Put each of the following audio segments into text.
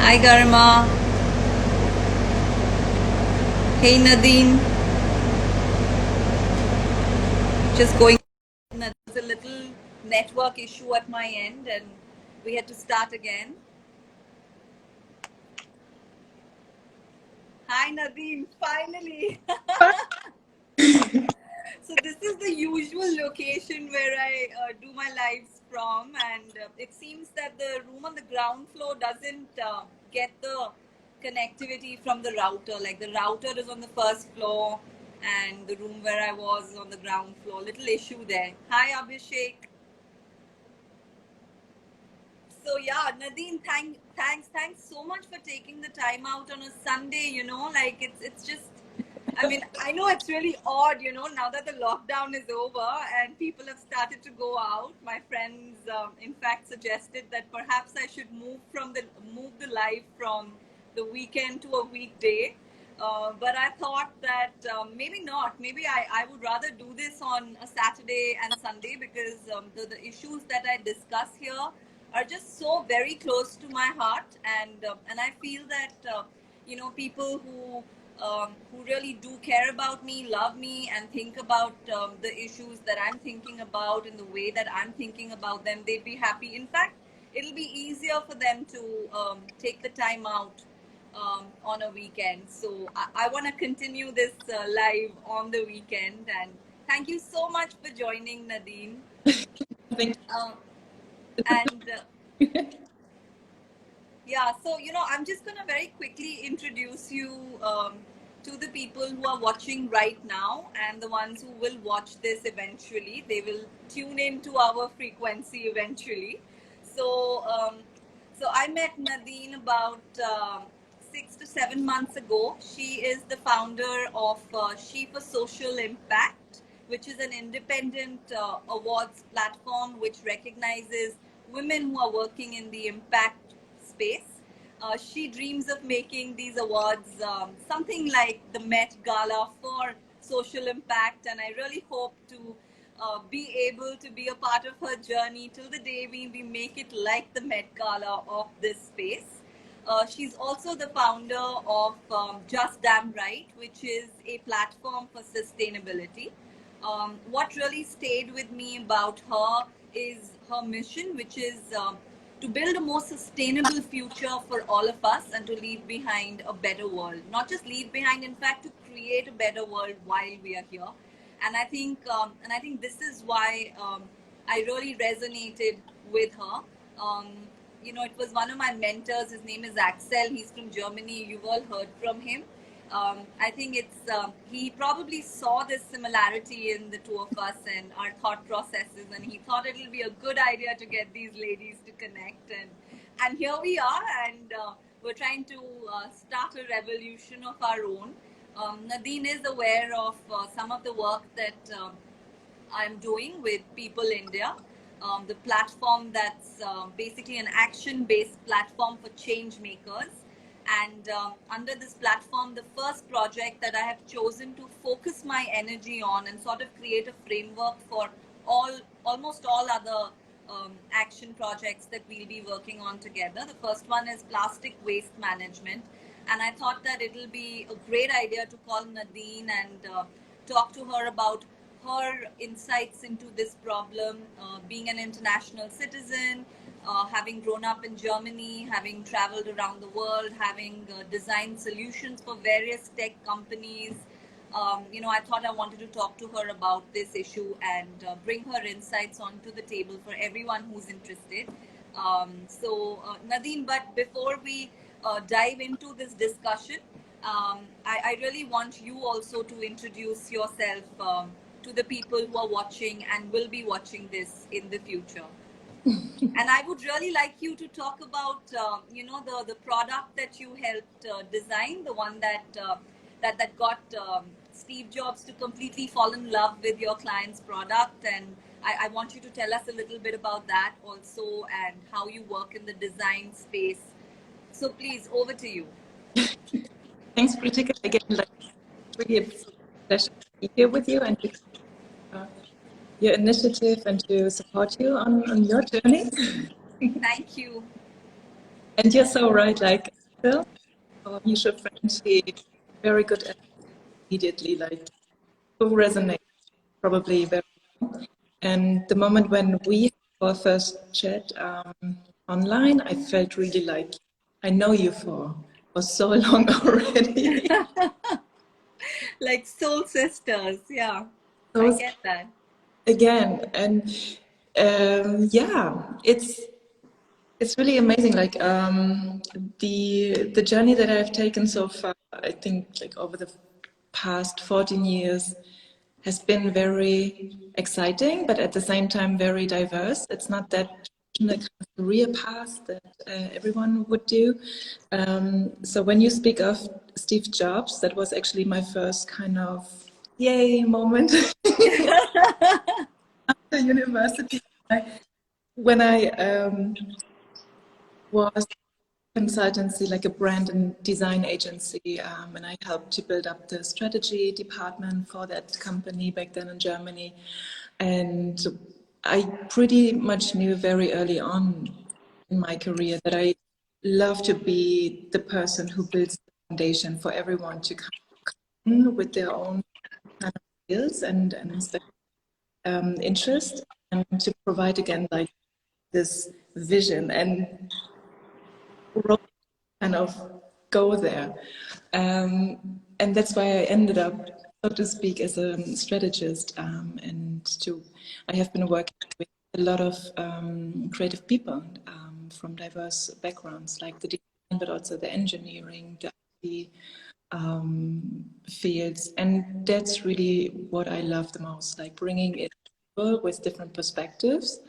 Hi Garma. Hey Nadine. Just going. There's a little network issue at my end and we had to start again. Hi Nadine, finally. So this is the usual location where I do my lives from, and it seems that the room on the ground floor doesn't get the connectivity from the router. Like the router is on the first floor and the room where I was is on the ground floor. Little issue there. Hi Abhishek. So yeah, Nadine, thanks so much for taking the time out on a Sunday. Like it's just. I mean, I know it's really odd. Now that the lockdown is over and people have started to go out. My friends, in fact, suggested that perhaps I should move the life from the weekend to a weekday. But I thought that maybe not. Maybe I would rather do this on a Saturday and Sunday because the issues that I discuss here are just so very close to my heart, and I feel that people who really do care about me, love me, and think about the issues that I'm thinking about in the way that I'm thinking about them, they'd be happy. In fact, it'll be easier for them to take the time out on a weekend. So I want to continue this live on the weekend, and thank you so much for joining, Nadine. Thank And yeah, so I'm just gonna very quickly introduce you to the people who are watching right now and the ones who will watch this eventually. They will tune into our frequency eventually. So, so I met Nadine about 6 to 7 months ago. She is the founder of She for Social Impact, which is an independent awards platform which recognizes women who are working in the impact space. She dreams of making these awards something like the Met Gala for social impact, and I really hope to be able to be a part of her journey till the day we make it like the Met Gala of this space. She's also the founder of Just Damn Right, which is a platform for sustainability. What really stayed with me about her is her mission, which is to build a more sustainable future for all of us and to leave behind a better world. Not just leave behind, in fact, to create a better world while we are here. And I think this is why I really resonated with her. Um, it was one of my mentors. His name is Axel. He's from Germany. You've all heard from him. I think he probably saw this similarity in the two of us and our thought processes, and he thought it'll be a good idea to get these ladies to connect. And here we are, and we're trying to start a revolution of our own. Nadine is aware of some of the work that I'm doing with People India, the platform that's basically an action-based platform for change makers. And under this platform, the first project that I have chosen to focus my energy on and sort of create a framework for almost all other action projects that we'll be working on together. The first one is plastic waste management. And I thought that it'll be a great idea to call Nadine and talk to her about her insights into this problem, being an international citizen, having grown up in Germany, having traveled around the world, having designed solutions for various tech companies. I thought I wanted to talk to her about this issue and bring her insights onto the table for everyone who's interested. Nadine, but before we dive into this discussion, I really want you also to introduce yourself to the people who are watching and will be watching this in the future. And I would really like you to talk about, the product that you helped design, the one that got Steve Jobs to completely fall in love with your client's product. And I want you to tell us a little bit about that also and how you work in the design space. So please, over to you. Thanks, Pritika. Again, really a pleasure to be here with you and your initiative and to support you on your journey. Thank you. And you're so right, like Phil, our mutual friend, she very good at immediately, like to resonate probably very well. And the moment when we had our first chat online, I felt really like I know you for so long already. Like soul sisters. Yeah, I So get that. again, and yeah, it's really amazing. Like the journey that I've taken so far, I think like over the past 14 years has been very exciting, but at the same time very diverse. It's not that traditional kind of career path that everyone would do. So when you speak of Steve Jobs, that was actually my first kind of yay moment after university. When I was consultancy, like a brand and design agency, and I helped to build up the strategy department for that company back then in Germany. And I pretty much knew very early on in my career that I love to be the person who builds the foundation for everyone to come in with their own kind of skills and interest, and to provide again like this vision and kind of go there. And that's why I ended up, so to speak, as a strategist. I have been working with a lot of creative people from diverse backgrounds, like the design, but also the engineering, the IT fields. And that's really what I love the most, like bringing it people with different perspectives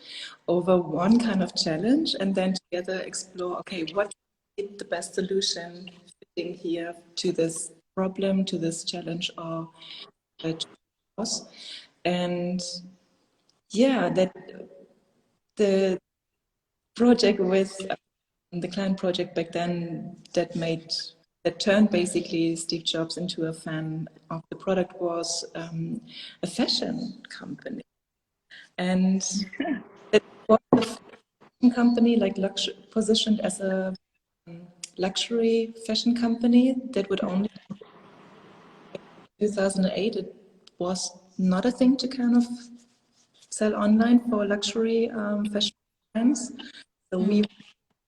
over one kind of challenge, and then together explore, okay, what is the best solution fitting here to this problem, to this challenge, or to cause. And yeah, that the project with the client project back then that turned basically Steve Jobs into a fan of the product was a fashion company. And it was a fashion company, like positioned as a luxury fashion company that would only, 2008, it was not a thing to kind of sell online for luxury fashion brands. So we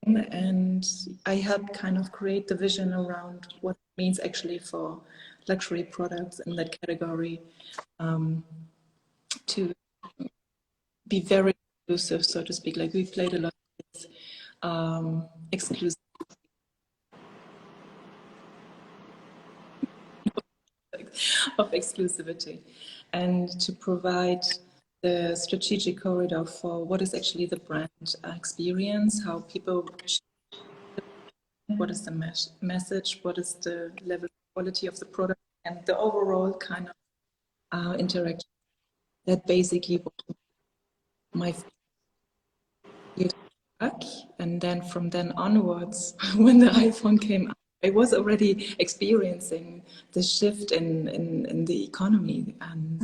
and I helped kind of create the vision around what it means actually for luxury products in that category, to be very exclusive, so to speak. Like we played a lot with exclusive of exclusivity, and to provide the strategic corridor for what is actually the brand experience, how people, what is the message, what is the level of quality of the product, and the overall kind of interaction. That basically was my field of work. And then from then onwards, when the iPhone came out, I was already experiencing the shift in the economy, and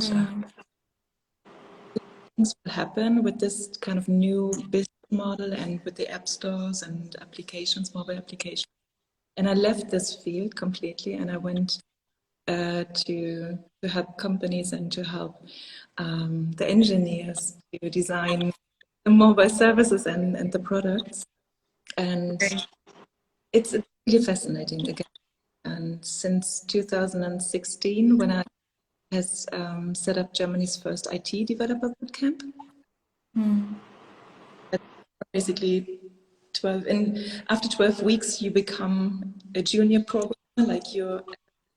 things will happen with this kind of new business model and with the app stores and applications, mobile applications. And I left this field completely, and I went to help companies and to help the engineers to design the mobile services and the products. And it's really fascinating again. And since 2016, when I has set up Germany's first IT developer bootcamp, basically 12 and after 12 weeks you become a junior programmer, like your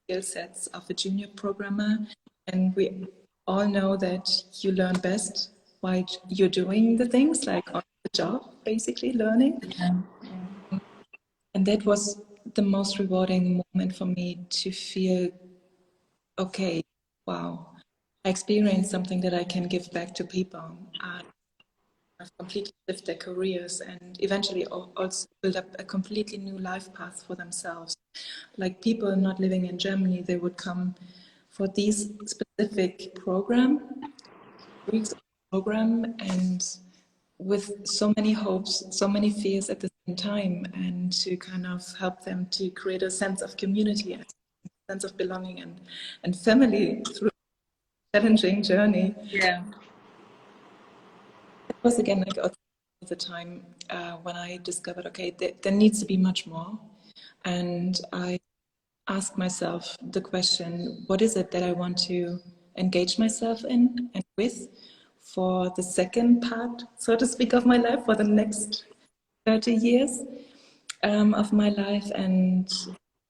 skill sets of a junior programmer, and we all know that you learn best while you're doing the things, like on the job, basically learning. And that was the most rewarding moment for me, to feel, okay, wow, I experienced something that I can give back to people. Have completely lived their careers and eventually also build up a completely new life path for themselves. Like people not living in Germany, they would come for these specific weeks of program, and with so many hopes, so many fears at the time and to kind of help them to create a sense of community and sense of belonging and family through a challenging journey. Yeah. It was again like the time when I discovered, okay, there needs to be much more. And I asked myself the question, what is it that I want to engage myself in and with for the second part, so to speak, of my life, for the next 30 years of my life? And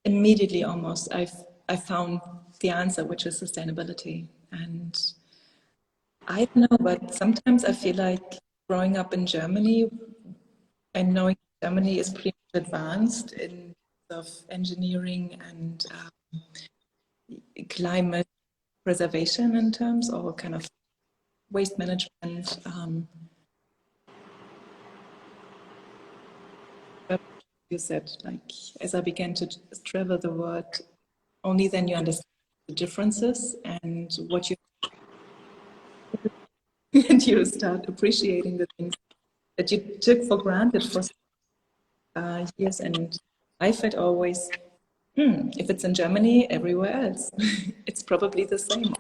immediately almost I found the answer, which is sustainability. And I don't know, but sometimes I feel like growing up in Germany and knowing Germany is pretty much advanced in terms of engineering and climate preservation in terms, or kind of waste management. You said, like, as I began to travel the world, only then you understand the differences and what you and you start appreciating the things that you took for granted for years. And I felt always, if it's in Germany, everywhere else, it's probably the same.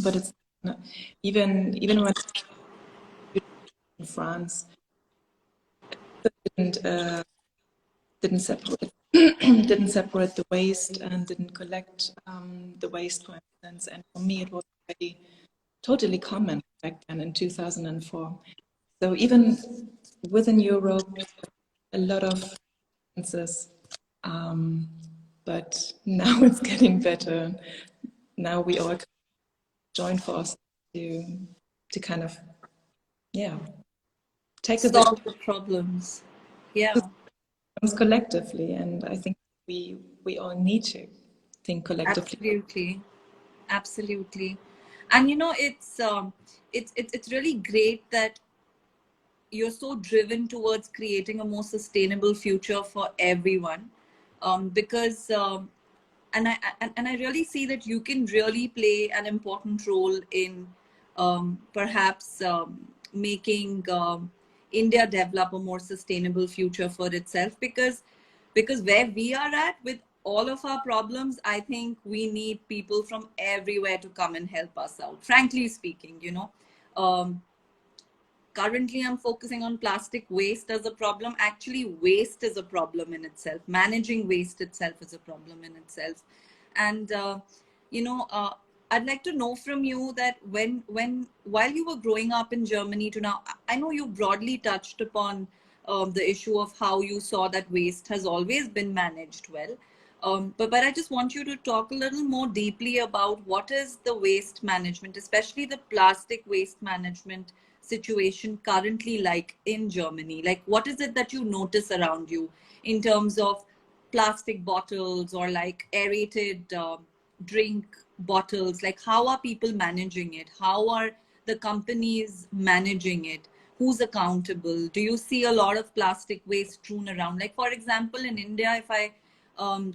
But it's not. Even when in France, didn't didn't separate didn't separate the waste and didn't collect the waste, for instance. And for me, it was already totally common back then in 2004. So even within Europe, a lot of differences. But now it's getting better. Now we all join forces to kind of, yeah, tackle the Solve the problems. Yeah. problems collectively. And I think we all need to think collectively. Absolutely. Absolutely. And it's really great that you're so driven towards creating a more sustainable future for everyone, because and I really see that you can really play an important role in perhaps making India develop a more sustainable future for itself, because where we are at with all of our problems, I think we need people from everywhere to come and help us out, frankly speaking. Currently I'm focusing on plastic waste as a problem. Actually, waste is a problem in itself. Managing waste itself is a problem in itself. And you know I'd like to know from you that when while you were growing up in Germany to now, I know you broadly touched upon the issue of how you saw that waste has always been managed well. But I just want you to talk a little more deeply about what is the waste management, especially the plastic waste management situation currently like in Germany. Like, what is it that you notice around you in terms of plastic bottles or like aerated drink bottles? Like, how are people managing it? How are the companies managing it? Who's accountable? Do you see a lot of plastic waste strewn around? Like, for example, in India, if I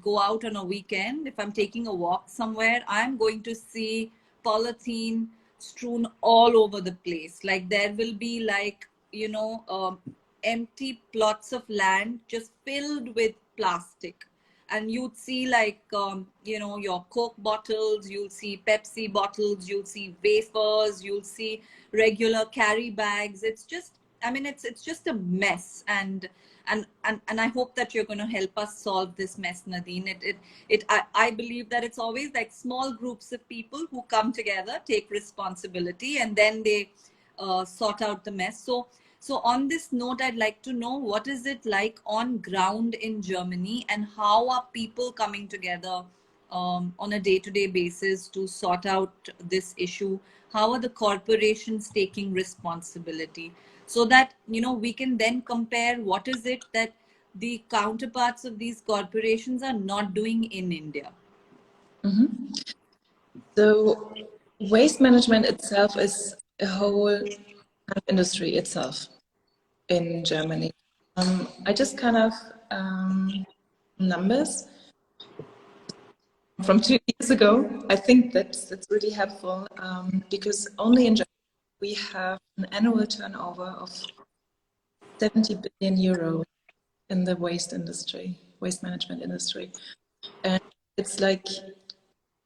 go out on a weekend, if I'm taking a walk somewhere, I'm going to see polythene strewn all over the place. Like, there will be like, empty plots of land just filled with plastic. And you'd see like, your Coke bottles, you'll see Pepsi bottles, you'll see wafers, you'll see regular carry bags. It's just, I mean, it's just a mess. And I hope that you're going to help us solve this mess, Nadine. I believe that it's always like small groups of people who come together, take responsibility, and then they sort out the mess. So on this note, I'd like to know, what is it like on ground in Germany, and how are people coming together on a day-to-day basis to sort out this issue? How are the corporations taking responsibility, so that we can then compare what is it that the counterparts of these corporations are not doing in India? Mm-hmm. So waste management itself is a whole industry itself in Germany. I just kind of numbers from 2 years ago. I think that's really helpful because only in Germany we have an annual turnover of 70 billion euro in the waste management industry. And it's like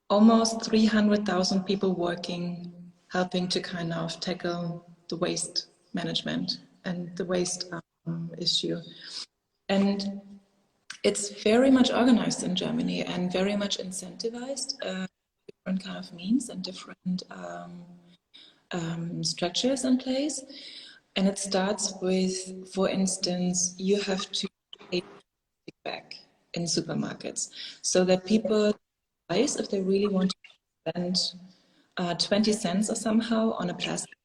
almost 300,000 people working, helping to kind of tackle the waste management and the waste issue. And it's very much organized in Germany and very much incentivized, different kind of means and different structures in place. And it starts with, for instance, you have to pay back in supermarkets so that people, if they really want to spend 20 cents or somehow on a plastic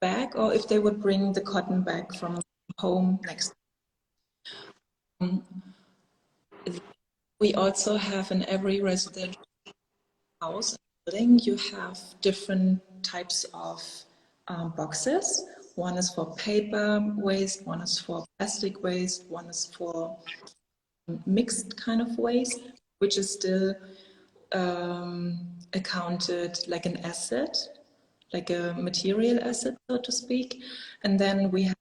bag, or if they would bring the cotton bag from home next. We also have in every residential house building, you have different types of boxes. One is for paper waste, one is for plastic waste, one is for mixed kind of waste, which is still accounted like an asset, like a material asset, so to speak. And then we have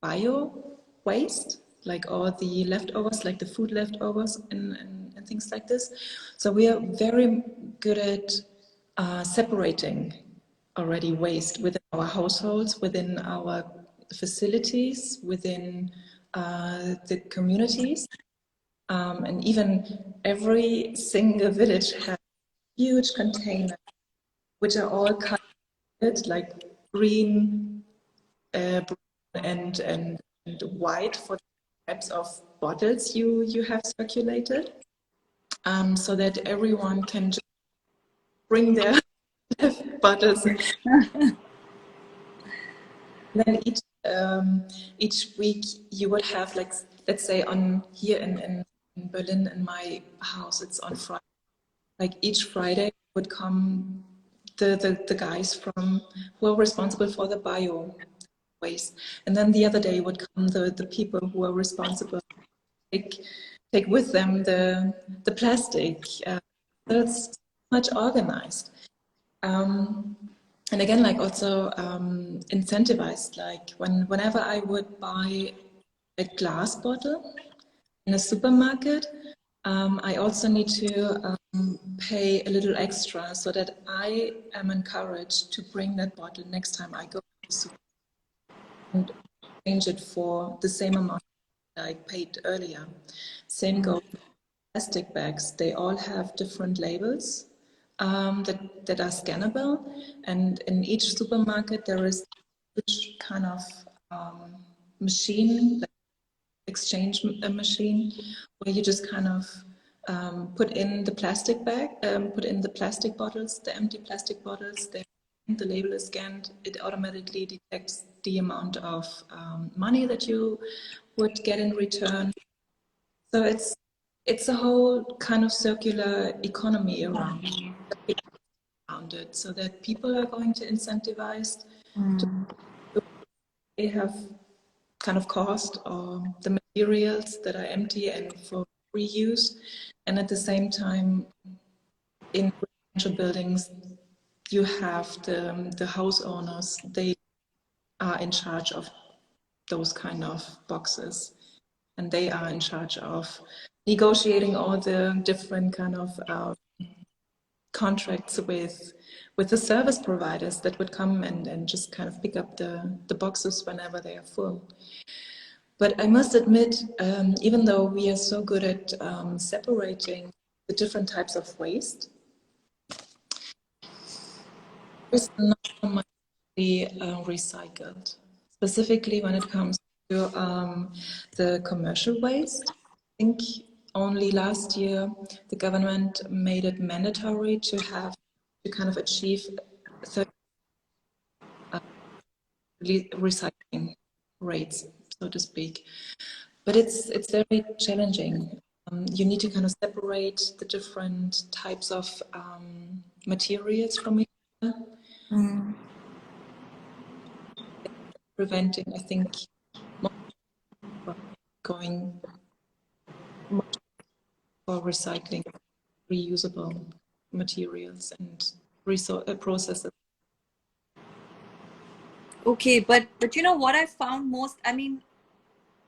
bio waste, like all the leftovers, like the food leftovers and things like this. So we are very good at separating already waste within our households, within our facilities, within the communities. And even every single village has huge containers, which are all colored like green, brown, and white for the types of bottles you have circulated, so that everyone can just bring their bottles. Then each week you would have, like, let's say on here in Berlin, in my house, it's on Friday. Like each Friday would come the guys from who are responsible for the bio waste, and then the other day would come the people who are responsible to take with them the plastic. So it's much organized. And again, like also incentivized, like whenever I would buy a glass bottle in a supermarket, I also need to pay a little extra so that I am encouraged to bring that bottle next time I go to the supermarket and change it for the same amount I paid earlier. Same goes with plastic bags. They all have different labels that are scannable, and in each supermarket there is each kind of machine, like exchange machine, where you just kind of put in the plastic bag, put in the plastic bottles, the empty plastic bottles. The label is scanned. It automatically detects the amount of money that you would get in return. So it's a whole kind of circular economy around it, so that people are going to incentivize to they have kind of cost or the materials that are empty and for reuse, and at the same time in residential buildings you have the house owners. They are in charge of those kind of boxes, and they are in charge of negotiating all the different kind of contracts with the service providers that would come and just kind of pick up the boxes whenever they are full. But I must admit, even though we are so good at separating the different types of waste, there's not so much recycled, specifically when it comes to the commercial waste. I think only last year the government made it mandatory to kind of achieve 30 recycling rates, so to speak. But it's very challenging. You need to kind of separate the different types of materials from each other. Preventing, I think, going much for recycling reusable materials and processes. Okay, but you know what I found most, I mean,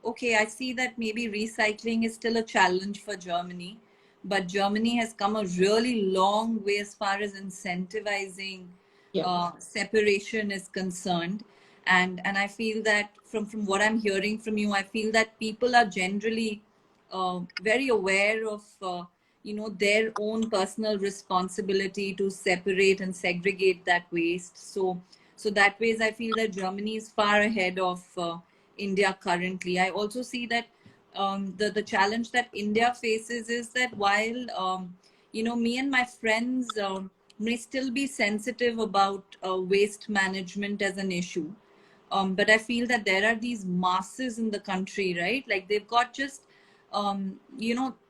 okay, I see that maybe recycling is still a challenge for Germany, but Germany has come a really long way as far as incentivizing Yeah. separation is concerned. And I feel that from what I'm hearing from you, I feel that people are generally very aware of their own personal responsibility to separate and segregate that waste. So that ways I feel that Germany is far ahead of India currently. I also see that the challenge that India faces is that while me and my friends may still be sensitive about waste management as an issue, but I feel that there are these masses in the country, right? Like they've got just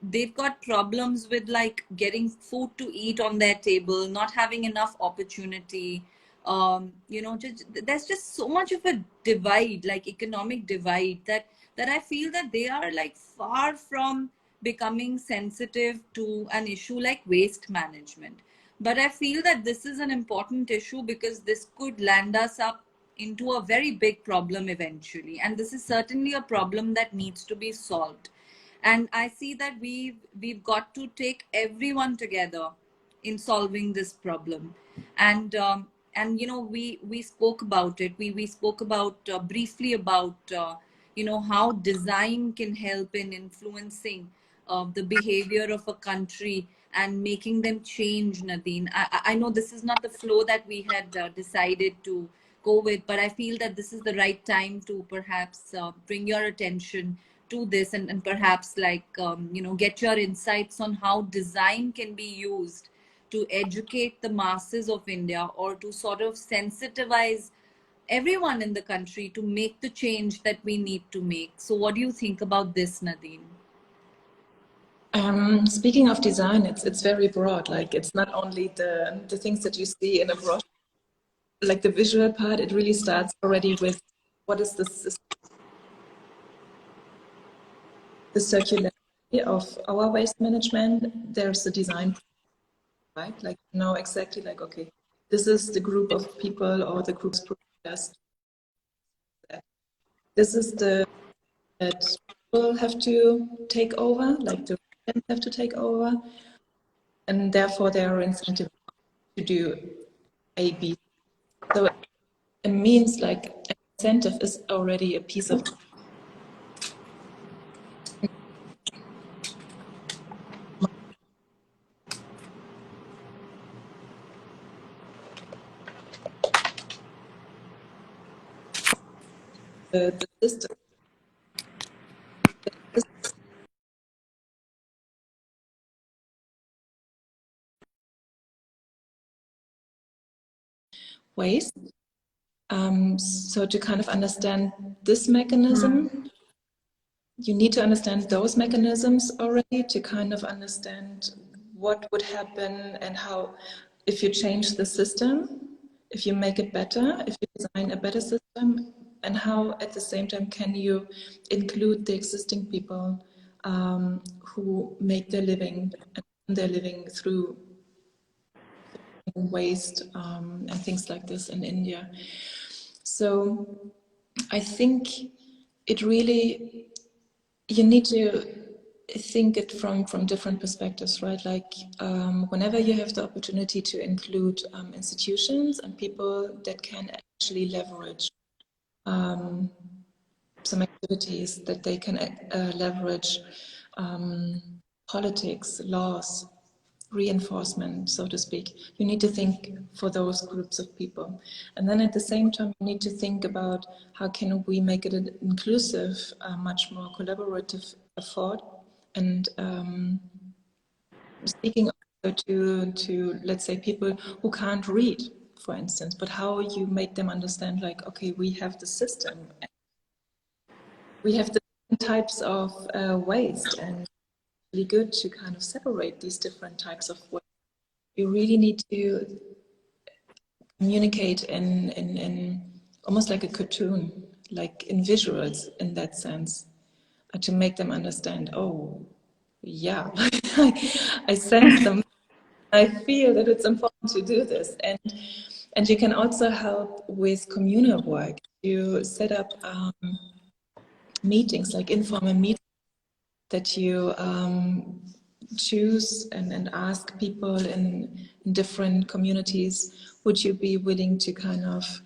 they've got problems with like getting food to eat on their table, not having enough opportunity. There's just so much of a divide, like economic divide, that I feel that they are like far from becoming sensitive to an issue like waste management. But I feel that this is an important issue because this could land us up into a very big problem eventually, and this is certainly a problem that needs to be solved. And I see that we've got to take everyone together in solving this problem. And we spoke about it, we spoke about briefly about how design can help in influencing the behavior of a country and making them change. Nadine, I know this is not the flow that we had decided to go with, but I feel that this is the right time to perhaps bring your attention to this, and perhaps like get your insights on how design can be used to educate the masses of India, or to sort of sensitize everyone in the country to make the change that we need to make. So what do you think about this, Nadine? Speaking of design, it's very broad. Like it's not only the things that you see in a brochure, like the visual part. It really starts already with what is the circularity of our waste management. There's the design, right? Like you know exactly like okay, this is the group of people or the groups providers. This is the that people have to take over, like the residents have to take over, and therefore they are incentivized to do A, B. So it means like an incentive is already a piece of the system. This waste. So to kind of understand this mechanism, you need to understand those mechanisms already to kind of understand what would happen and how, if you change the system, if you make it better, if you design a better system, and how at the same time can you include the existing people who make their living and their living through waste and things like this in India. So I think it really, you need to think it from different perspectives, right? Like whenever you have the opportunity to include institutions and people that can actually leverage some activities, that they can leverage politics, laws, reinforcement, so to speak. You need to think for those groups of people. And then at the same time, you need to think about how can we make it an inclusive, much more collaborative effort. And speaking also to, let's say, people who can't read, for instance, but how you make them understand, like, okay, we have the system, we have the types of waste, and it's really good to kind of separate these different types of waste. You really need to communicate in almost like a cartoon, like in visuals in that sense, to make them understand, oh, yeah, I sense them. I feel that it's important to do this. And you can also help with communal work. You set up meetings, like informal meetings, that you choose and ask people in different communities, would you be willing to kind of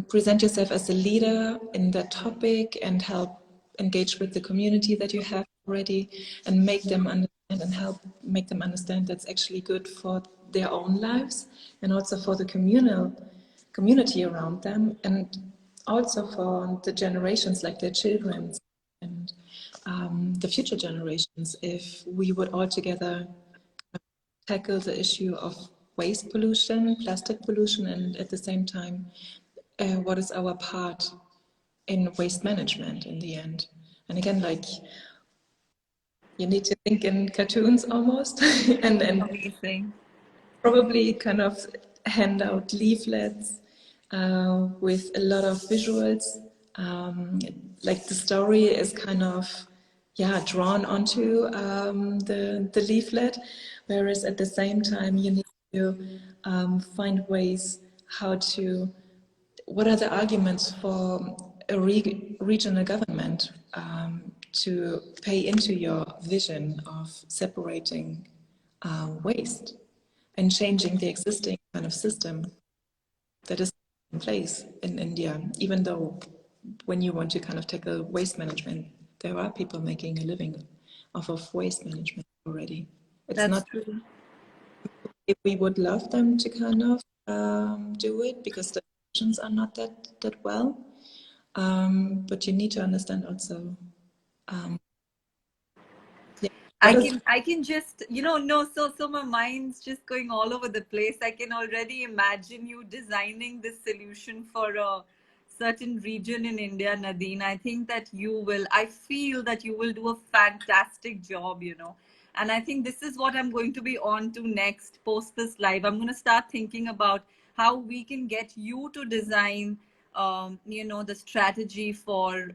present yourself as a leader in that topic and help engage with the community that you have already, and make them understand and help make them understand that's actually good for their own lives and also for the community around them, and also for the generations, like their children and the future generations, if we would all together tackle the issue of waste pollution, plastic pollution, and at the same time, what is our part in waste management in the end. And again, like, you need to think in cartoons almost, and Amazing. probably kind of hand out leaflets with a lot of visuals. Like the story is kind of, yeah, drawn onto the leaflet, whereas at the same time you need to find ways how to, what are the arguments for a regional government to pay into your vision of separating waste and changing the existing kind of system that is in place in India, even though when you want to kind of tackle waste management, there are people making a living off of waste management already. It's That's not true. if we would love them to kind of do it, because the options are not that well. But you need to understand also, yeah, what is I can just, no, so my mind's just going all over the place. I can already imagine you designing this solution for a certain region in India, Nadine. I think that I feel that you will do a fantastic job. And I think this is what I'm going to be on to next post this live. I'm going to start thinking about how we can get you to design, the strategy for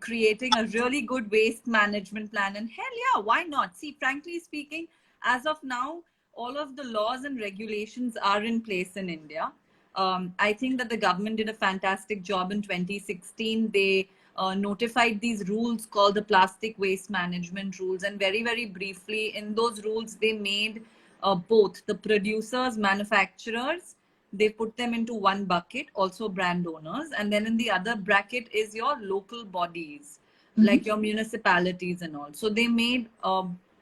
creating a really good waste management plan. And hell yeah, why not? See, frankly speaking, as of now, all of the laws and regulations are in place in India. I think that the government did a fantastic job in 2016. They notified these rules called the plastic waste management rules. And very, very briefly, in those rules, they made both the producers, manufacturers, they put them into one bucket, also brand owners, and then in the other bracket is your local bodies, like your municipalities and all. So they made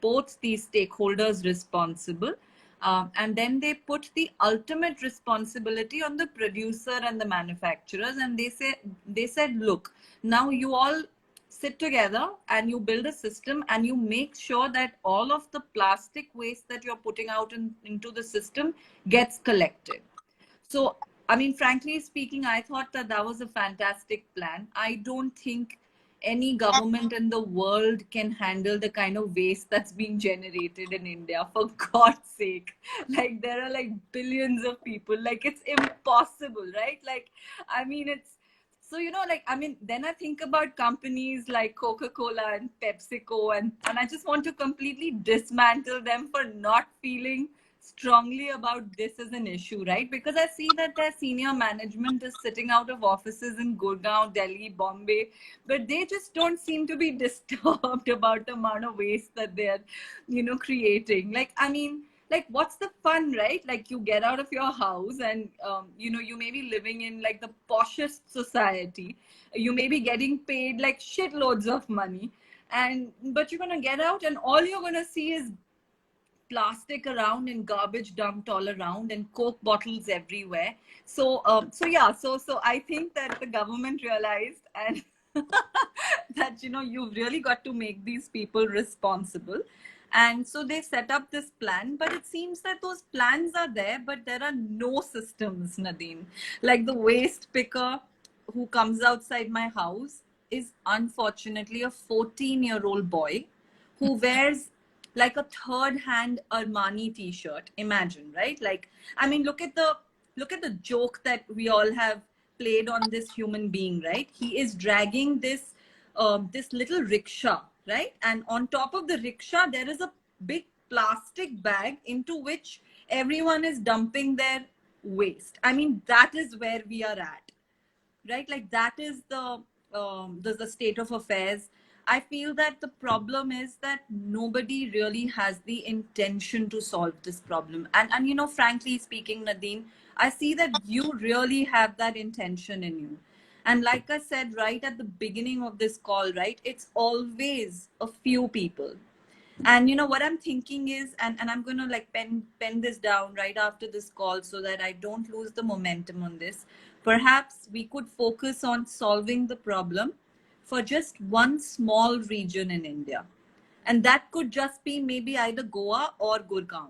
both these stakeholders responsible, and then they put the ultimate responsibility on the producer and the manufacturers, and they said, look, now you all sit together and you build a system and you make sure that all of the plastic waste that you're putting out into the system gets collected. So, I mean, frankly speaking, I thought that that was a fantastic plan. I don't think any government in the world can handle the kind of waste that's being generated in India, for God's sake. Like, there are like billions of people. Like, it's impossible, right? Like, I mean, it's so, like, I mean, then I think about companies like Coca-Cola and PepsiCo, and I just want to completely dismantle them for not feeling strongly about this as an issue, right? Because I see that their senior management is sitting out of offices in Gurgaon, Delhi, Bombay, but they just don't seem to be disturbed about the amount of waste that they're, creating. Like, I mean, like, what's the fun, right? Like, you get out of your house and, you may be living in like the poshest society. You may be getting paid like shitloads of money. But you're going to get out and all you're going to see is plastic around and garbage dumped all around and Coke bottles everywhere. So yeah, so I think that the government realized and that you've really got to make these people responsible, and so they set up this plan. But it seems that those plans are there, but there are no systems, Nadine. Like the waste picker who comes outside my house is unfortunately a 14-year-old boy who wears like a third hand Armani t-shirt. Imagine, right? Like, I mean, look at the joke that we all have played on this human being, right? He is dragging this little rickshaw, right? And on top of the rickshaw there is a big plastic bag into which everyone is dumping their waste. I mean, that is where we are at, right? Like, that is the the state of affairs, I feel that the problem is that nobody really has the intention to solve this problem. And you know, frankly speaking, Nadine, I see that you really have that intention in you. And like I said right at the beginning of this call, right, it's always a few people. And you know what I'm thinking is, and I'm gonna like pen this down right after this call so that I don't lose the momentum on this. Perhaps we could focus on solving the problem for just one small region in India. And that could just be maybe either Goa or Gurgaon,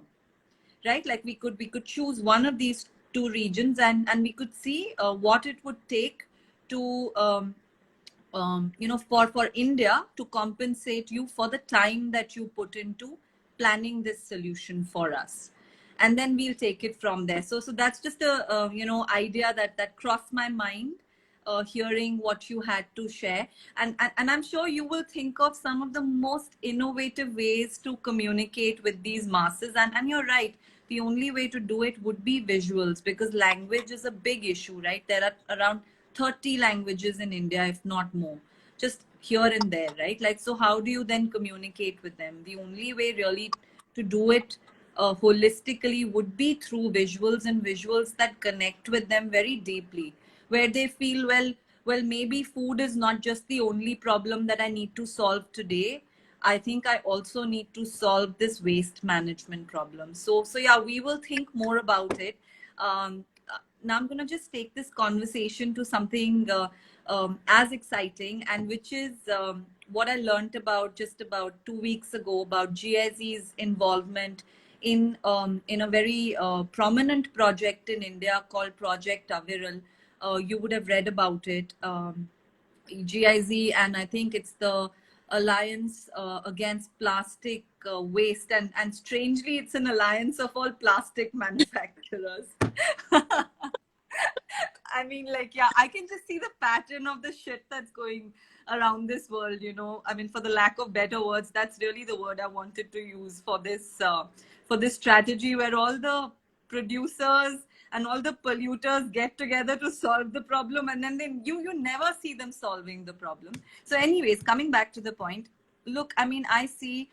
right? Like we could choose one of these two regions, and we could see what it would take to you know, for India to compensate you for the time that you put into planning this solution for us, and then we'll take it from there. So that's just a you know, idea that crossed my mind, hearing what you had to share. And I'm sure you will think of some of the most innovative ways to communicate with these masses. And you're right, the only way to do it would be visuals, because language is a big issue, right? There are around 30 languages in India, if not more, just here and there, right? Like, so how do you then communicate with them? The only way really to do it holistically would be through visuals, and visuals that connect with them very deeply, where they feel, well, maybe food is not just the only problem that I need to solve today. I think I also need to solve this waste management problem. So yeah, we will think more about it. Now I'm going to just take this conversation to something as exciting, and which is what I learned about just about 2 weeks ago about GIZ's involvement in a very prominent project in India called Project Aviral. You would have read about it. GIZ, and I think it's the Alliance Against Plastic Waste, and strangely, it's an alliance of all plastic manufacturers. I mean, like, yeah, I can just see the pattern of the shit that's going around this world, you know. I mean, for the lack of better words, that's really the word I wanted to use for this strategy, where all the producers and all the polluters get together to solve the problem, and then you never see them solving the problem. So anyways, coming back to the point, look, I mean, I see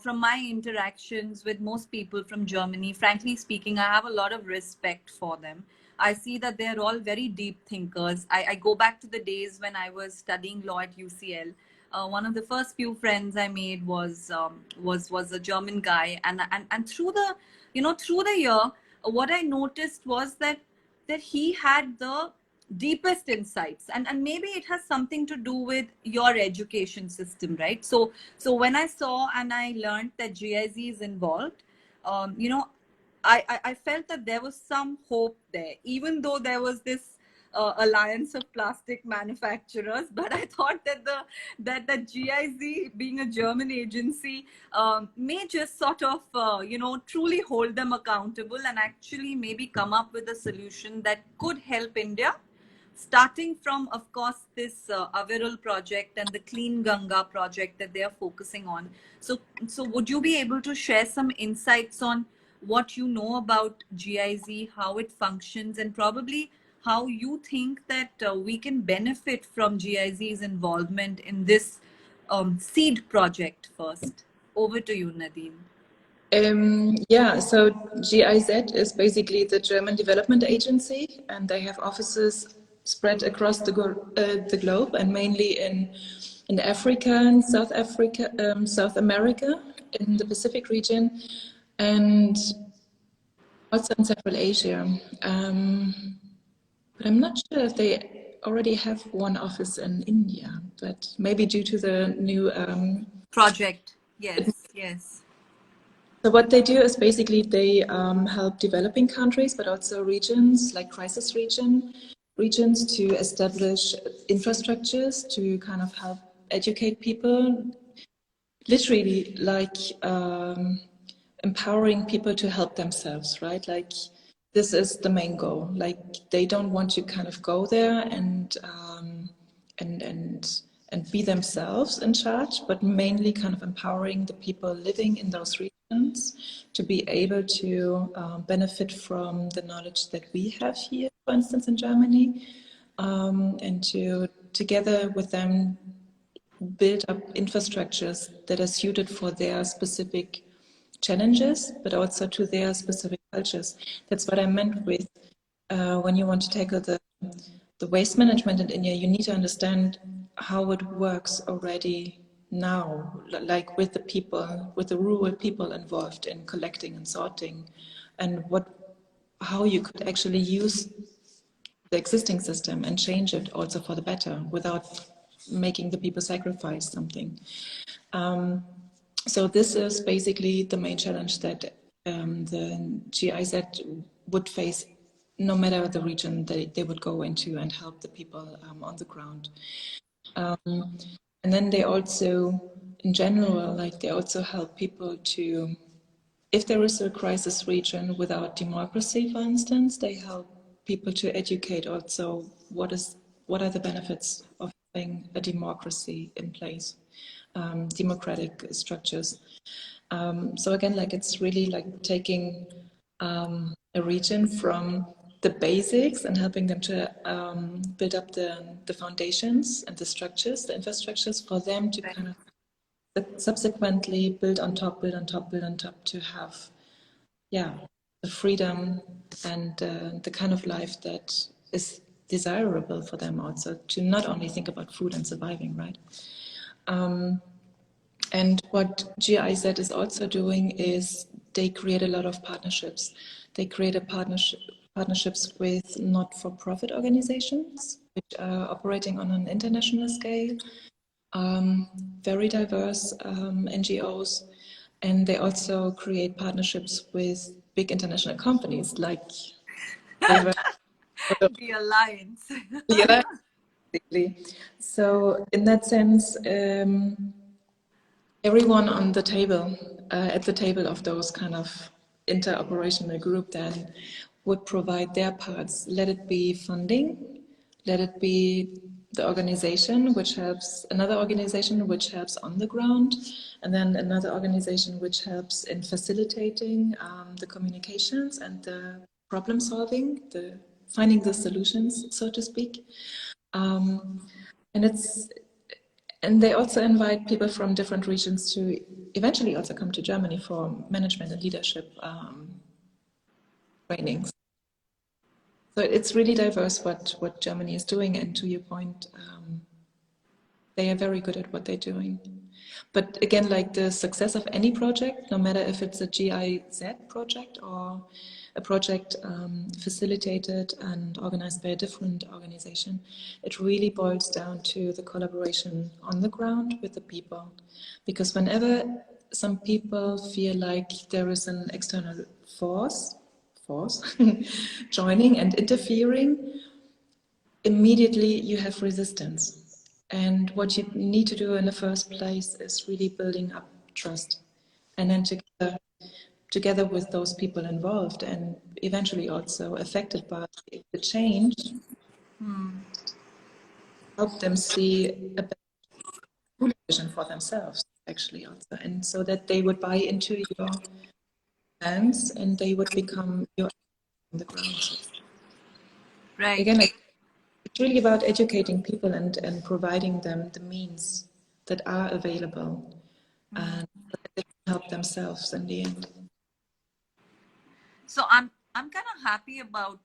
from my interactions with most people from Germany, frankly speaking, I have a lot of respect for them. I see that they're all very deep thinkers. I go back to the days when I was studying law at UCL. One of the first few friends I made was a German guy, and through the, you know, through the year, what I noticed was that he had the deepest insights, and maybe it has something to do with your education system, right? So when I saw and I learned that GIZ is involved, you know, I felt that there was some hope there, even though there was this alliance of plastic manufacturers. But I thought that the GIZ, being a German agency, may just sort of you know, truly hold them accountable and actually maybe come up with a solution that could help India, starting from, of course, this Aviral project and the Clean Ganga project that they are focusing on. So would you be able to share some insights on what you know about GIZ, how it functions, and probably how you think that we can benefit from GIZ's involvement in this seed project first? Over to you, Nadine. Yeah, so GIZ is basically the German Development Agency, and they have offices spread across the globe, and mainly in Africa and South America, in the Pacific region, and also in Central Asia. But I'm not sure if they already have one office in India, but maybe due to the new Project. Yes, yes. So what they do is basically they help developing countries, but also regions like regions to establish infrastructures to kind of help educate people, literally like empowering people to help themselves, right? Like this is the main goal. Like they don't want to kind of go there and and be themselves in charge, but mainly kind of empowering the people living in those regions to be able to benefit from the knowledge that we have here, for instance, in Germany, and to together with them build up infrastructures that are suited for their specific challenges, but also to their specific cultures. That's what I meant with when you want to tackle the waste management in India, you need to understand how it works already now, like with the people, with the rural people involved in collecting and sorting, and how you could actually use the existing system and change it also for the better without making the people sacrifice something. So this is basically the main challenge that the GIZ would face no matter the region they would go into and help the people on the ground. And then they also, in general, like they also help people to, if there is a crisis region without democracy, for instance, they help people to educate also what are the benefits of having a democracy in place, democratic structures. So again, like it's really like taking a region from the basics and helping them to build up the foundations and the structures, the infrastructures for them to kind of subsequently build on top, build on top, build on top to have, yeah, the freedom and the kind of life that is desirable for them also to not only think about food and surviving, right? And what GIZ is also doing is they create a lot of partnerships. They create partnerships with not-for-profit organizations, which are operating on an international scale, very diverse NGOs, and they also create partnerships with big international companies like the Alliance. yeah, basically. So in that sense, everyone on the table, at the table of those kind of interoperational group then would provide their parts. Let it be funding, let it be the organization which helps, another organization which helps on the ground, and then another organization which helps in facilitating the communications and the problem solving, the finding the solutions, so to speak. And they also invite people from different regions to eventually also come to Germany for management and leadership trainings. So it's really diverse what Germany is doing, and to your point, they are very good at what they're doing. But again, like the success of any project, no matter if it's a GIZ project or a project facilitated and organized by a different organization, it really boils down to the collaboration on the ground with the people. Because whenever some people feel like there is an external force joining and interfering, immediately you have resistance. And what you need to do in the first place is really building up trust. And then together with those people involved and eventually also affected by the change, help them see a better vision for themselves, actually, also. And so that they would buy into your plans and they would become your on the ground. So Right. again, it's really about educating people and providing them the means that are available and so that they can help themselves in the end. So I'm kind of happy about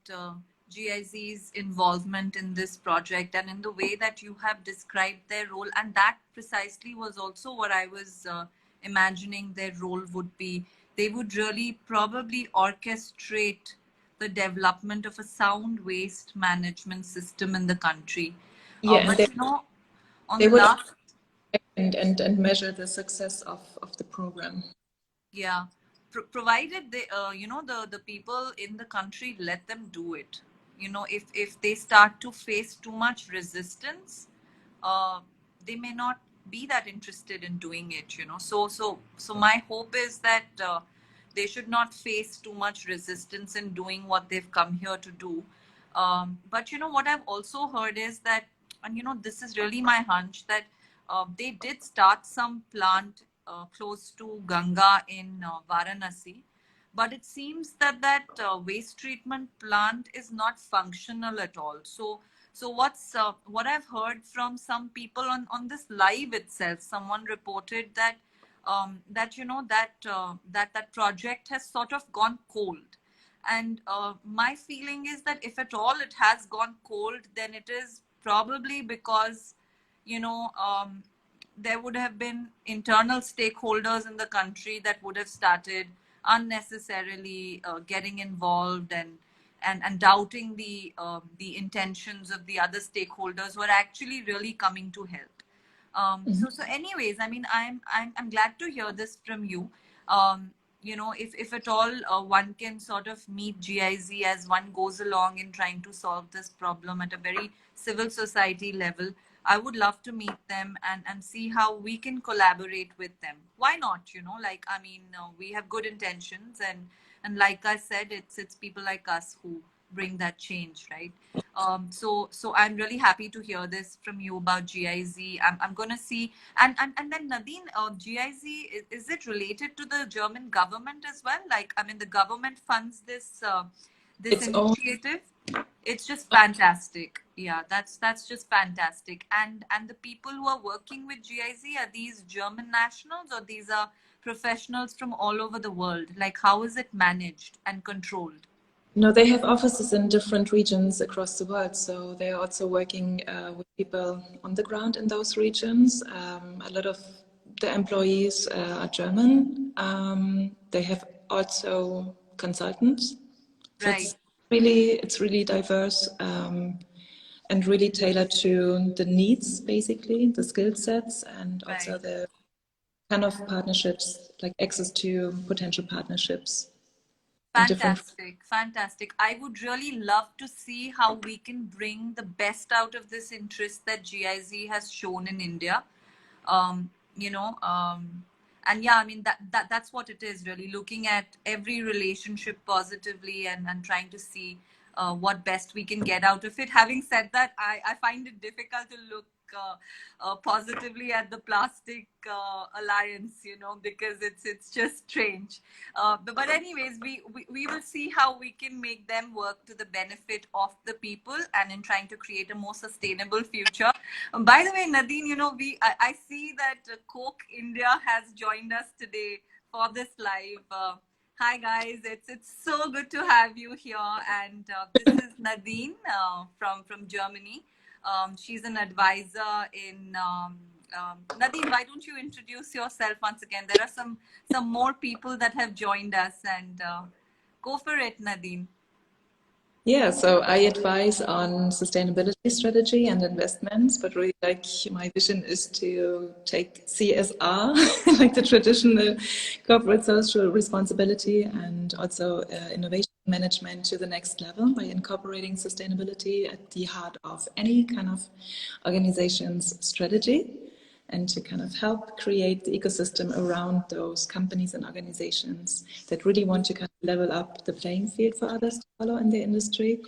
GIZ's involvement in this project and in the way that you have described their role, and that precisely was also what I was imagining their role would be. They would really probably orchestrate the development of a sound waste management system in the country. Yeah, and But you know, on they the would last and measure the success of the program. Yeah, provided they, the people in the country let them do it. You know, if they start to face too much resistance, uh, they may not be that interested in doing it. You know, so my hope is that they should not face too much resistance in doing what they've come here to do. But you know what I've also heard is that, and you know, this is really my hunch that they did start some plant close to Ganga in Varanasi, but it seems that waste treatment plant is not functional at all. So what I've heard from some people on this live itself, someone reported that that that project has sort of gone cold. And my feeling is that if at all it has gone cold, then it is probably because, you know, there would have been internal stakeholders in the country that would have started unnecessarily getting involved and doubting the intentions of the other stakeholders who are actually really coming to help. So anyways, I mean, I'm glad to hear this from you. You know, if at all one can sort of meet GIZ as one goes along in trying to solve this problem at a very civil society level, I would love to meet them and see how we can collaborate with them. Why not? You know, like, I mean, we have good intentions, and like I said, it's people like us who bring that change, right? So I'm really happy to hear this from you about GIZ. I'm gonna see. And then Nadine, GIZ, is it related to the German government as well? Like, I mean, the government funds this It's all initiative. It's just fantastic. Yeah, that's just fantastic. And the people who are working with GIZ, are these German nationals, or these are professionals from all over the world? Like, how is it managed and controlled? No, they have offices in different regions across the world. So they're also working with people on the ground in those regions. A lot of the employees are German. They have also consultants. So Right, it's really diverse and really tailored to the needs, basically, the skill sets, and also right. the kind of partnerships, like access to potential partnerships in different. Fantastic, fantastic. I would really love to see how we can bring the best out of this interest that GIZ has shown in India. You know, and yeah, I mean, that's what it is, really looking at every relationship positively and trying to see what best we can get out of it. Having said that, I find it difficult to look positively at the plastic alliance, you know, because it's just strange. But anyways, we will see how we can make them work to the benefit of the people and in trying to create a more sustainable future. By the way, Nadine, you know, I see that Coke India has joined us today for this live. Hi guys, it's so good to have you here, and this is Nadine from Germany. She's an advisor in. Nadine, why don't you introduce yourself once again? There are some more people that have joined us, and go for it, Nadine. Yeah, so I advise on sustainability strategy and investments, but really, like, my vision is to take CSR, like the traditional corporate social responsibility, and also innovation management to the next level by incorporating sustainability at the heart of any kind of organization's strategy, and to kind of help create the ecosystem around those companies and organizations that really want to kind of level up the playing field for others to follow in the industry,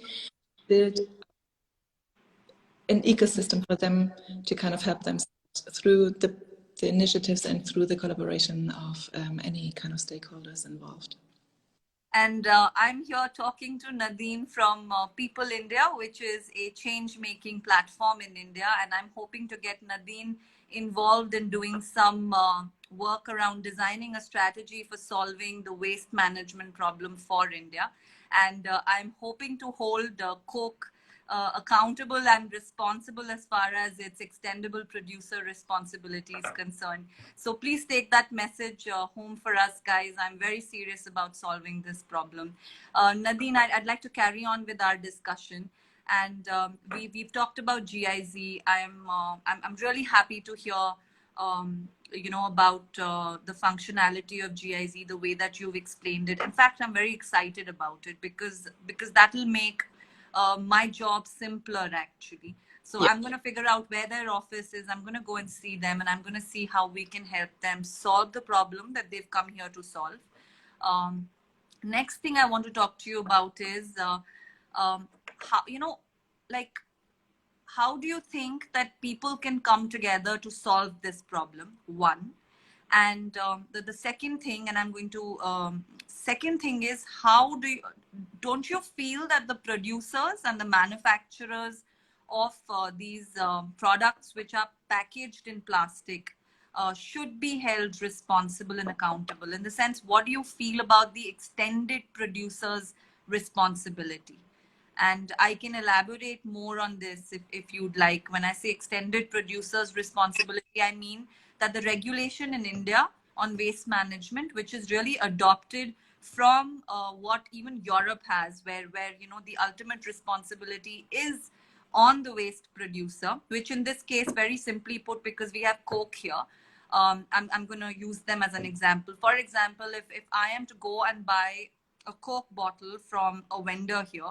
build an ecosystem for them to kind of help them through the initiatives and through the collaboration of any kind of stakeholders involved. And I'm here talking to Nadine from People India, which is a change making platform in India. And I'm hoping to get Nadine involved in doing some work around designing a strategy for solving the waste management problem for India. And I'm hoping to hold Coke accountable and responsible as far as its extendable producer responsibility is concerned. So please take that message home for us, guys. I'm very serious about solving this problem. Nadine, I'd like to carry on with our discussion. And we've talked about GIZ. I'm really happy to hear you know, about the functionality of GIZ, the way that you've explained it. In fact, I'm very excited about it because that'll make my job simpler, actually. So Yeah. I'm going to figure out where their office is. I'm going to go and see them, and I'm going to see how we can help them solve the problem that they've come here to solve. Um, Next thing I want to talk to you about is how, you know, like, how do you think that people can come together to solve this problem? One. And the second thing, and I'm going to second thing is, how don't you feel that the producers and the manufacturers of these products which are packaged in plastic should be held responsible and accountable? In the sense, what do you feel about the extended producer's responsibility? And I can elaborate more on this if you'd like. When I say extended producer's responsibility, I mean that the regulation in India on waste management, which is really adopted from what even Europe has, where you know the ultimate responsibility is on the waste producer, which in this case, very simply put, because we have Coke here, I'm going to use them as an example. For example, if I am to go and buy a Coke bottle from a vendor here,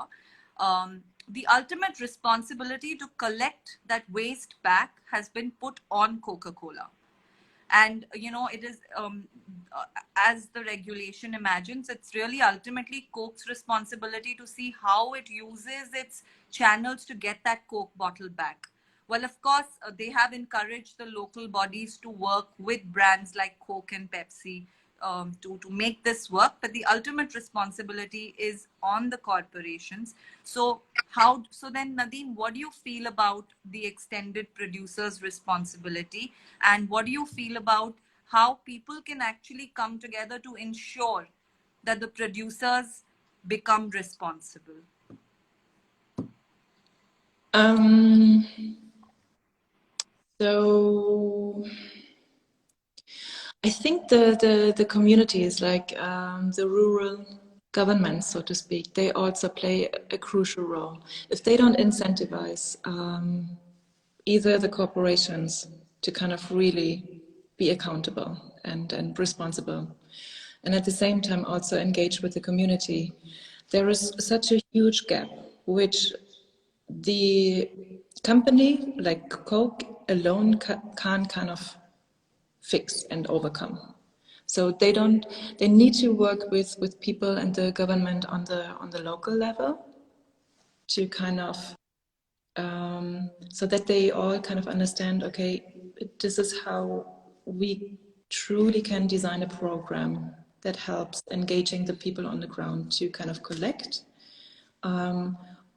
the ultimate responsibility to collect that waste back has been put on Coca-Cola. And you know, it is as the regulation imagines, it's really ultimately Coke's responsibility to see how it uses its channels to get that Coke bottle back. Well, of course, they have encouraged the local bodies to work with brands like Coke and Pepsi to make this work, but the ultimate responsibility is on the corporations. So so then, Nadine, what do you feel about the extended producer's responsibility, and what do you feel about how people can actually come together to ensure that the producers become responsible? So I think the community is like the rural governments, so to speak. They also play a crucial role. If they don't incentivize either the corporations to kind of really be accountable and responsible, and at the same time also engage with the community, there is such a huge gap, which the company like Coke alone can't kind of fix and overcome. So they need to work with people and the government on the local level to kind of so that they all kind of understand, okay, this is how we truly can design a program that helps engaging the people on the ground to kind of collect,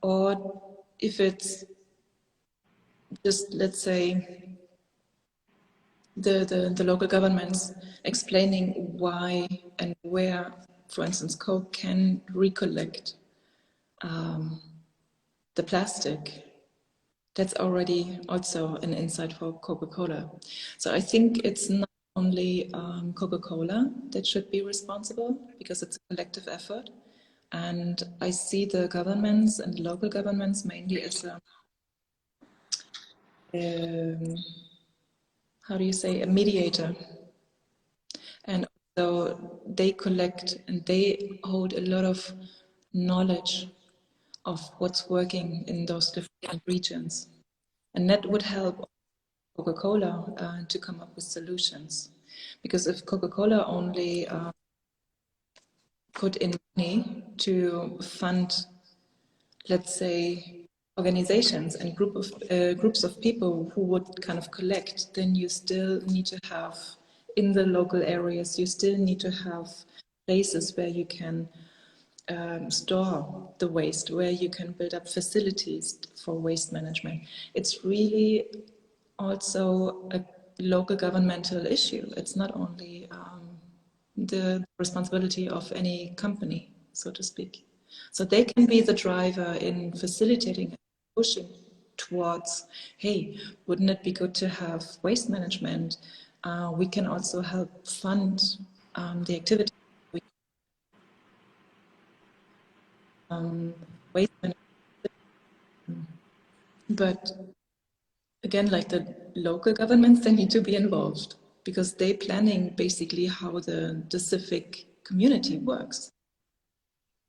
or if it's just, let's say, the local governments explaining why and where, for instance, Coke can recollect the plastic. That's already also an insight for Coca-Cola. So I think it's not only Coca-Cola that should be responsible, because it's a collective effort. And I see the governments and local governments mainly as how do you say, a mediator. And so they collect and they hold a lot of knowledge of what's working in those different regions. And that would help Coca-Cola to come up with solutions. Because if Coca-Cola only put in money to fund, let's say, organizations and groups of people who would kind of collect, then you still need to have, in the local areas, you still need to have places where you can store the waste, where you can build up facilities for waste management. It's really also a local governmental issue. It's not only the responsibility of any company, so to speak. So they can be the driver in facilitating and pushing towards, hey, wouldn't it be good to have waste management? We can also help fund the activity. Waste management. But again, like the local governments, they need to be involved, because they're planning basically how the civic community works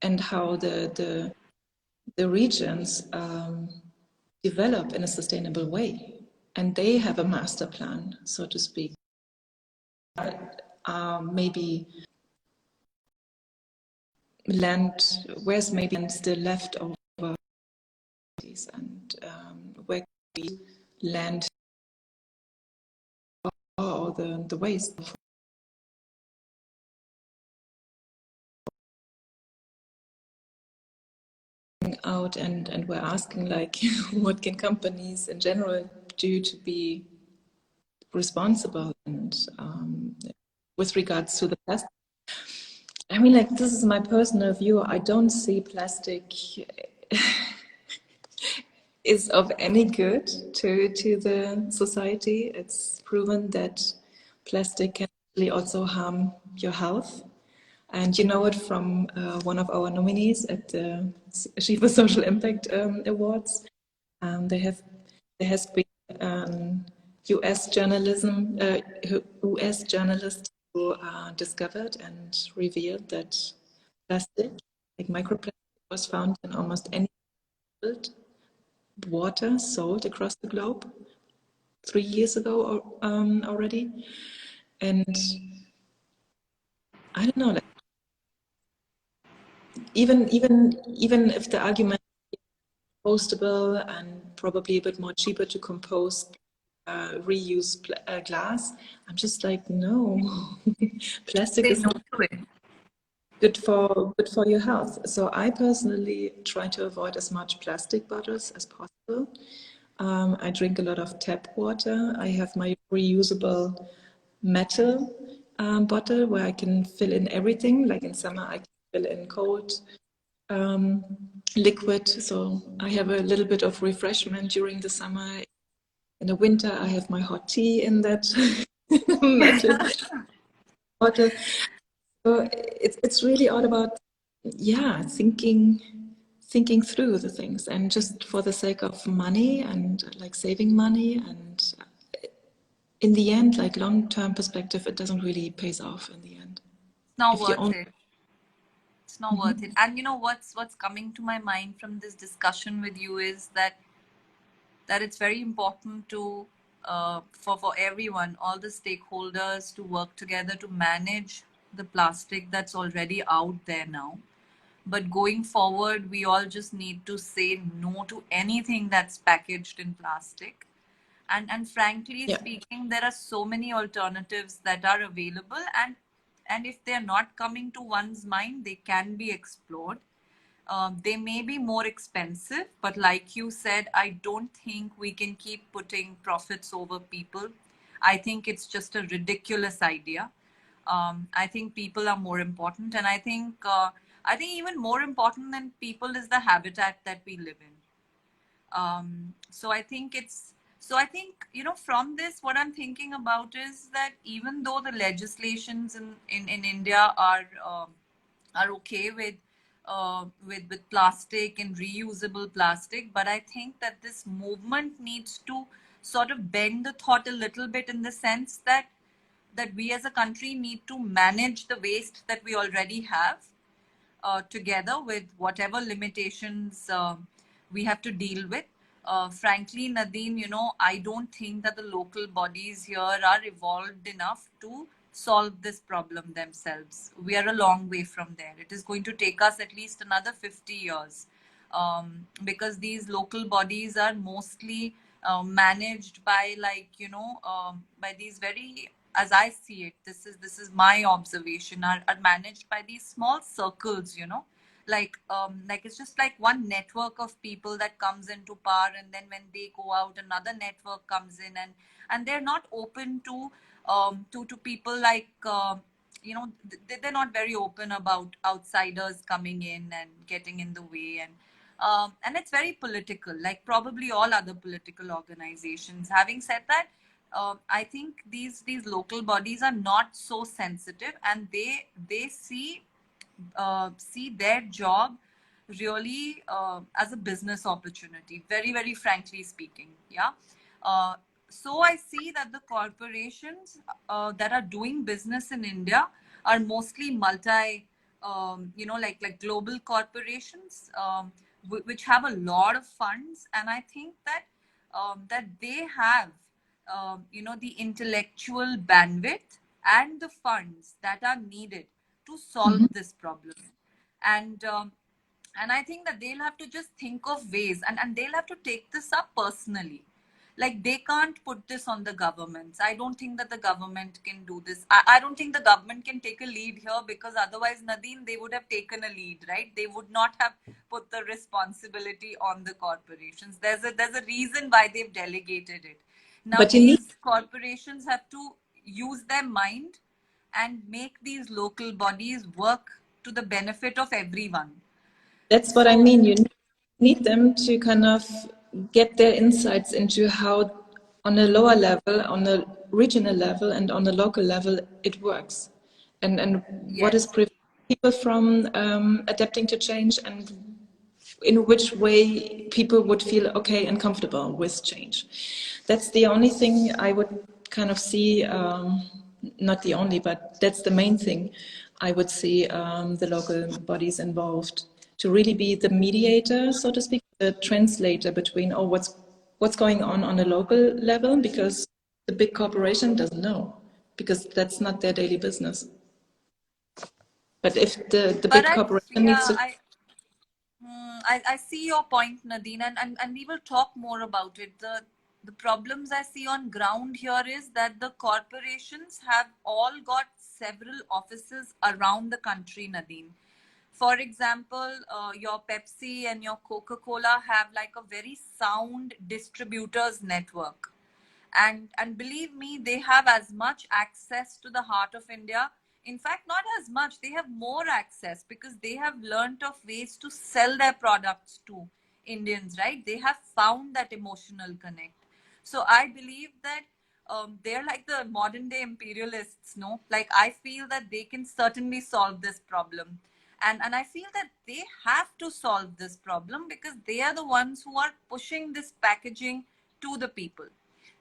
and how the regions develop in a sustainable way. And they have a master plan, so to speak. Maybe land, where's maybe land still left over, and where could be land or the waste. going out and we're asking like, what can companies in general do to be responsible and with regards to the plastic. I mean, like, this is my personal view. I don't see plastic is of any good to the society. It's proven that plastic can really also harm your health. And you know it from one of our nominees at the Shiva Social Impact Awards. There have there has been U.S. U.S. journalist who discovered and revealed that plastic, like microplastic, was found in almost any water sold across the globe 3 years ago already. And I don't know, like, even if the argument compostable and probably a bit more cheaper to compose reuse glass, I'm just like, no. Plastic Say is no not to it. good for your health. So I personally try to avoid as much plastic bottles as possible. I drink a lot of tap water. I have my reusable metal bottle where I can fill in everything. Like in summer, I can fill in cold um, liquid. So I have a little bit of refreshment during the summer. In the winter, I have my hot tea in that metal bottle. So it's really all about, yeah, thinking through the things, and just for the sake of money and like saving money, and in the end, like long-term perspective, it doesn't really pays off in the end. It's not If you worth only it. It's not worth it. And you know what's coming to my mind from this discussion with you is that it's very important to for everyone, all the stakeholders, to work together to manage the plastic that's already out there now. But going forward, we all just need to say no to anything that's packaged in plastic. And frankly yeah. speaking, there are so many alternatives that are available, and if they're not coming to one's mind, they can be explored. They may be more expensive, but like you said, I don't think we can keep putting profits over people. I think it's just a ridiculous idea. I think people are more important, and I think even more important than people is the habitat that we live in. So I think from this, what I'm thinking about is that even though the legislations in India are okay with plastic and reusable plastic, but I think that this movement needs to sort of bend the thought a little bit, in the sense that we as a country need to manage the waste that we already have, together with whatever limitations we have to deal with. Frankly, Nadine, I don't think that the local bodies here are evolved enough to solve this problem themselves. We are a long way from there. It is going to take us at least another 50 years, because these local bodies are mostly managed by, by these very, as I see it, this is my observation, are managed by these small circles, like it's just like one network of people that comes into power, and then when they go out, another network comes in, and they're not open to people like, they're not very open about outsiders coming in and getting in the way, and it's very political, like probably all other political organizations. Having said that, I think these local bodies are not so sensitive, and they see their job really as a business opportunity. Very, very frankly speaking, yeah. Uh, so I see that the corporations that are doing business in India are mostly like global corporations, which have a lot of funds, and I think that they have the intellectual bandwidth and the funds that are needed to solve Mhm. this problem. And um, and I think that they'll have to just think of ways, and they'll have to take this up personally. like they can't put this on the governments. I don't think that the government can do this. I don't think the government can take a lead here, because otherwise, Nadine, they would have taken a lead, right? They would not have put the responsibility on the corporations. There's a reason why they've delegated it. Now But you need, these corporations have to use their mind and make these local bodies work to the benefit of everyone. that's what I So mean. You need them to kind of get their insights into how, on a lower level, on a regional level, and on a local level, it works, and what is yes. preventing people from adapting to change, and in which way people would feel okay and comfortable with change. That's the only thing I would kind of see, not the only, but that's the main thing I would see the local bodies involved to really be the mediator, so to speak, the translator between, oh, what's going on a local level, because the big corporation doesn't know, because that's not their daily business. But if the But big corporation needs yeah, to, I see your point, Nadine, and we will talk more about it. The problems I see on ground here is that the corporations have all got several offices around the country, Nadine. For example, your Pepsi and your Coca-Cola have like a very sound distributors network, and believe me, they have as much access to the heart of India. In fact, not as much, they have more access, because they have learnt of ways to sell their products to Indians, right? They have found that emotional connect. So I believe that they're like the modern day imperialists, no? Like I feel that they can certainly solve this problem, and I feel that they have to solve this problem, because they are the ones who are pushing this packaging to the people.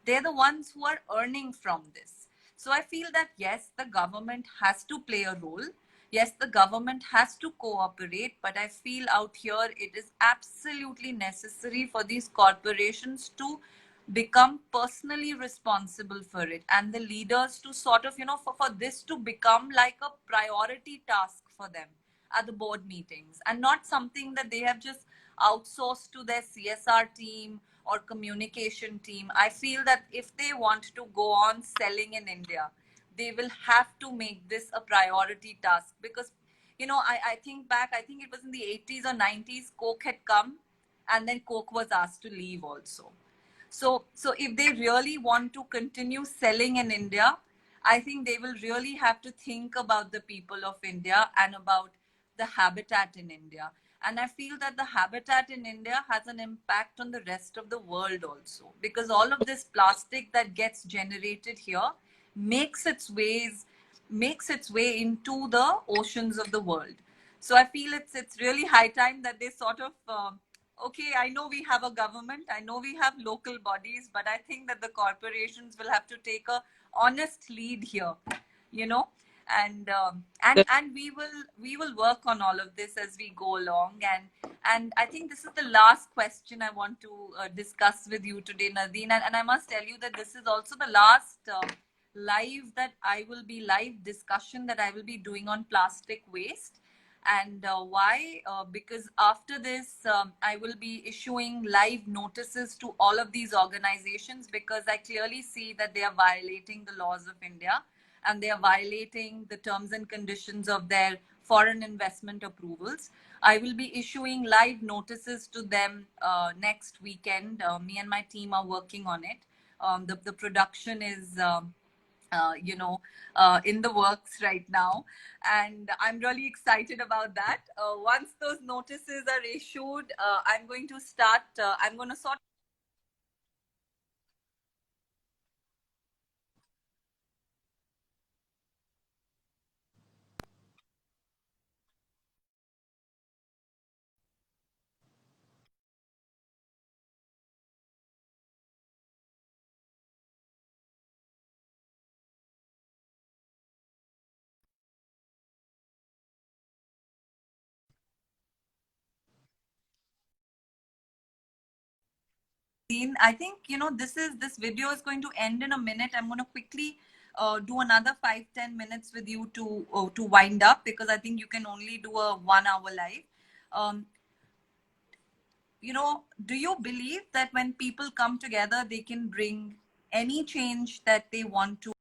They're the ones who are earning from this. So I feel that yes, the government has to play a role. Yes, the government has to cooperate, but I feel out here it is absolutely necessary for these corporations to become personally responsible for it, and the leaders to sort of, for this to become like a priority task for them at the board meetings, and not something that they have just outsourced to their CSR team or communication team. I feel that if they want to go on selling in India, they will have to make this a priority task, because I think back, I think it was in the 80s or 90s, Coke had come, and then Coke was asked to leave also. So if they really want to continue selling in India, I think they will really have to think about the people of India and about the habitat in India. And I feel that the habitat in India has an impact on the rest of the world also, because all of this plastic that gets generated here makes its ways makes its way into the oceans of the world. So I feel it's really high time that they sort of okay, I know we have a government, I know we have local bodies, but I think that the corporations will have to take a honest lead here, you know, and and we will work on all of this as we go along. And I think this is the last question I want to discuss with you today, Nadine, and I must tell you that this is also the last live discussion that I will be doing on plastic waste. And why? Because after this, I will be issuing live notices to all of these organizations, because I clearly see that they are violating the laws of India, and they are violating the terms and conditions of their foreign investment approvals. I will be issuing live notices to them next weekend. Me and my team are working on it. The production is in the works right now, and I'm really excited about that. Once those notices are issued, I'm going to start. I'm going to sort I think this video is going to end in a minute. I'm going to quickly do another 5-10 minutes with you to wind up, because I think you can only do a 1 hour live. Um, do you believe that when people come together, they can bring any change that they want to